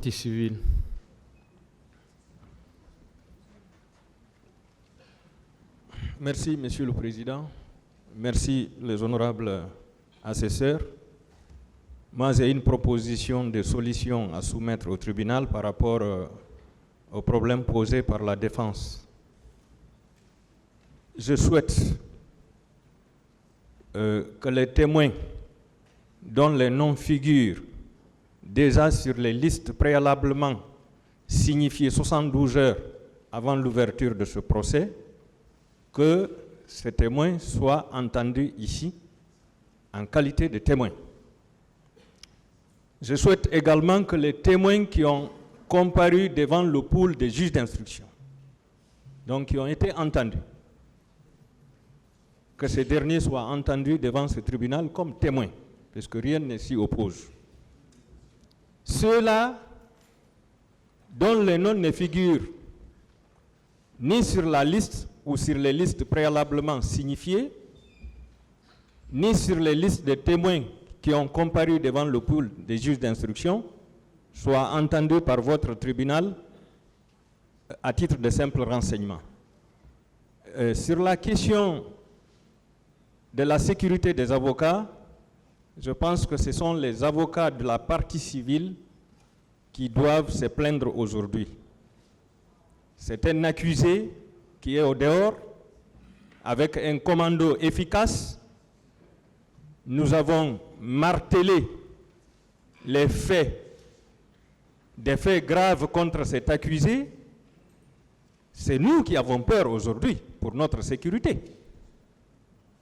partie civile. Merci, Monsieur le Président. Merci, les honorables assesseurs. Moi, j'ai une proposition de solution à soumettre au tribunal par rapport aux problèmes posés par la défense. Je souhaite que les témoins dont les noms figurent déjà sur les listes préalablement signifiées 72 heures avant l'ouverture de ce procès, que ces témoins soient entendus ici en qualité de témoins. Je souhaite également que les témoins qui ont comparu devant le pool des juges d'instruction, donc qui ont été entendus, que ces derniers soient entendus devant ce tribunal comme témoins, puisque rien ne s'y oppose. Ceux-là dont les noms ne figurent ni sur la liste ou sur les listes préalablement signifiées, ni sur les listes des témoins qui ont comparu devant le pool des juges d'instruction, soient entendus par votre tribunal à titre de simple renseignement. Sur la question de la sécurité des avocats, je pense que ce sont les avocats de la partie civile qui doivent se plaindre aujourd'hui. C'est un accusé qui est au dehors, avec un commando efficace. Nous avons martelé les faits, des faits graves contre cet accusé. C'est nous qui avons peur aujourd'hui pour notre sécurité.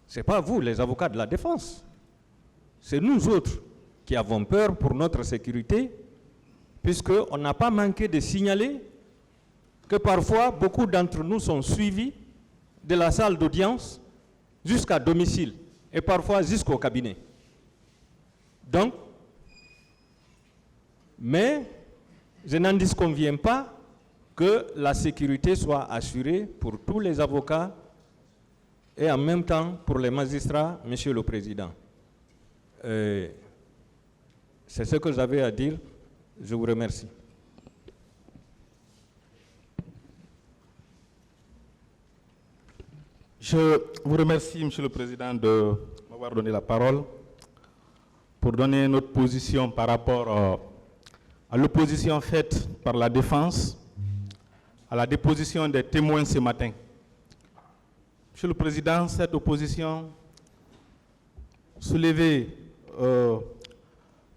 Ce n'est pas vous, les avocats de la défense. C'est nous autres qui avons peur pour notre sécurité, puisqu'on n'a pas manqué de signaler que parfois, beaucoup d'entre nous sont suivis de la salle d'audience jusqu'à domicile et parfois jusqu'au cabinet. Donc, mais je n'en disconviens pas que la sécurité soit assurée pour tous les avocats et en même temps pour les magistrats, Monsieur le Président. C'est ce que j'avais à dire. Je vous remercie. Je vous remercie, Monsieur le Président, de m'avoir donné la parole pour donner notre position par rapport à l'opposition faite par la défense à la déposition des témoins ce matin. Monsieur le Président, cette opposition soulevée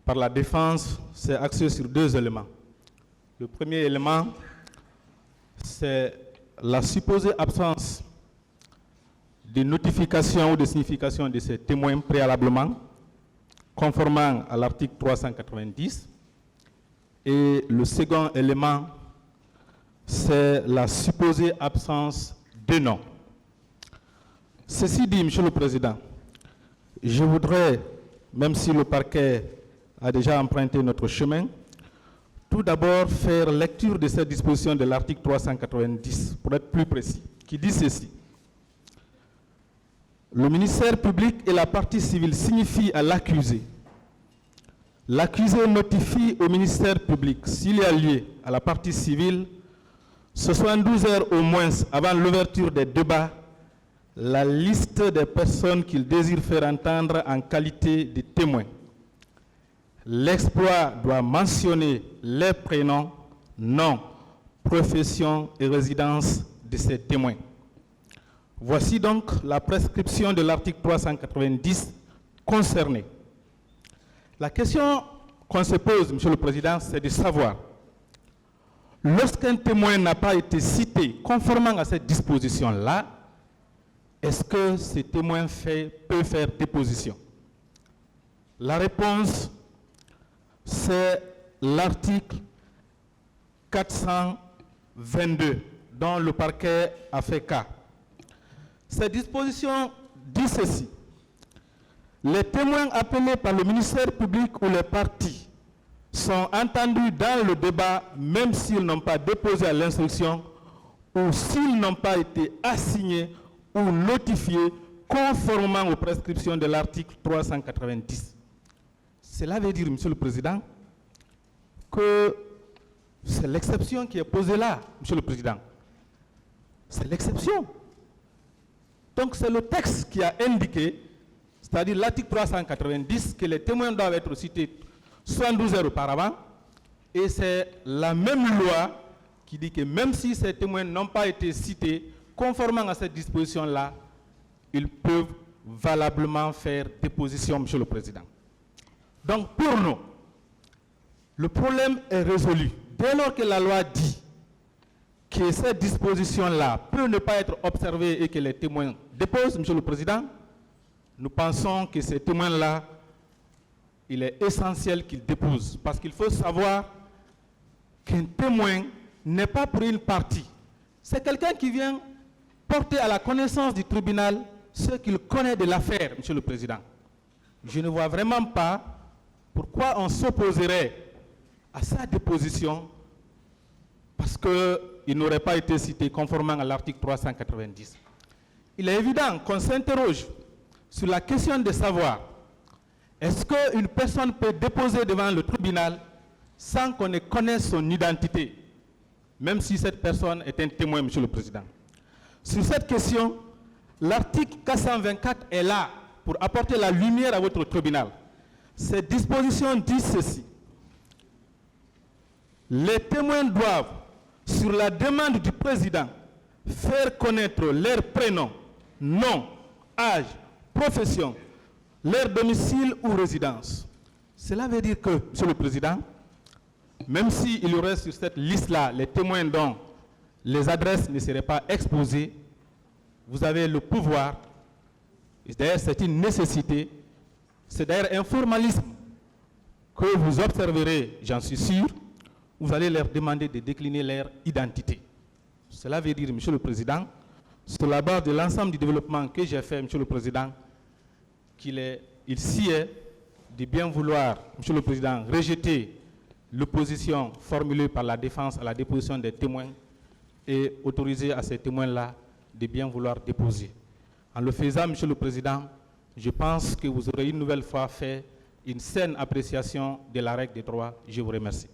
par la défense s'est axée sur deux éléments. Le premier élément, c'est la supposée absence de notification ou de signification de ces témoins préalablement, conformément à l'article 390. Et le second élément, c'est la supposée absence de nom. Ceci dit, Monsieur le Président, je voudrais, même si le parquet a déjà emprunté notre chemin, tout d'abord faire lecture de cette disposition de l'article 390, pour être plus précis, qui dit ceci. Le ministère public et la partie civile signifient à l'accusé. L'accusé notifie au ministère public, s'il y a lieu à la partie civile, 72 heures au moins avant l'ouverture des débats, la liste des personnes qu'il désire faire entendre en qualité de témoins. L'exploit doit mentionner les prénoms, noms, profession et résidence de ces témoins. Voici donc la prescription de l'article 390 concerné. La question qu'on se pose, Monsieur le Président, c'est de savoir, lorsqu'un témoin n'a pas été cité conformément à cette disposition-là, est-ce que ce témoin peut faire déposition? La réponse, c'est l'article 422 dont le parquet a fait cas. Cette disposition dit ceci. Les témoins appelés par le ministère public ou les parties sont entendus dans le débat même s'ils n'ont pas déposé à l'instruction ou s'ils n'ont pas été assignés ou notifiés conformément aux prescriptions de l'article 390. Cela veut dire, Monsieur le Président, que C'est l'exception qui est posée là, Monsieur le Président. C'est l'exception. Donc c'est le texte qui a indiqué, c'est-à-dire l'article 390, que les témoins doivent être cités 72 heures auparavant, et c'est la même loi qui dit que même si ces témoins n'ont pas été cités, conformément à cette disposition-là, ils peuvent valablement faire déposition, Monsieur le Président. Donc pour nous, le problème est résolu. Dès lors que la loi dit que cette disposition-là peut ne pas être observée et que les témoins déposent, Monsieur le Président, nous pensons que ces témoins-là, il est essentiel qu'ils déposent. Parce qu'il faut savoir qu'un témoin n'est pas pour une partie. C'est quelqu'un qui vient porter à la connaissance du tribunal ce qu'il connaît de l'affaire, Monsieur le Président. Je ne vois vraiment pas pourquoi on s'opposerait à sa déposition parce qu'il n'aurait pas été cité conformément à l'article 390. Il est évident qu'on s'interroge sur la question de savoir est-ce qu'une personne peut déposer devant le tribunal sans qu'on ne connaisse son identité, même si cette personne est un témoin, Monsieur le Président. Sur cette question, l'article 424 est là pour apporter la lumière à votre tribunal. Cette disposition dit ceci. Les témoins doivent, sur la demande du président, faire connaître leur prénom, nom, âge, profession, leur domicile ou résidence. Cela veut dire que, Monsieur le Président, même s'il y aurait sur cette liste-là les témoins dont les adresses ne seraient pas exposées, vous avez le pouvoir, et d'ailleurs c'est une nécessité, c'est d'ailleurs un formalisme que vous observerez, j'en suis sûr, vous allez leur demander de décliner leur identité. Cela veut dire, Monsieur le Président, sur la base de l'ensemble du développement que j'ai fait, Monsieur le Président, qu'il s'y est de bien vouloir, Monsieur le Président, rejeter l'opposition formulée par la défense à la déposition des témoins et autoriser à ces témoins-là de bien vouloir déposer. En le faisant, Monsieur le Président, je pense que vous aurez une nouvelle fois fait une saine appréciation de la règle des droits. Je vous remercie.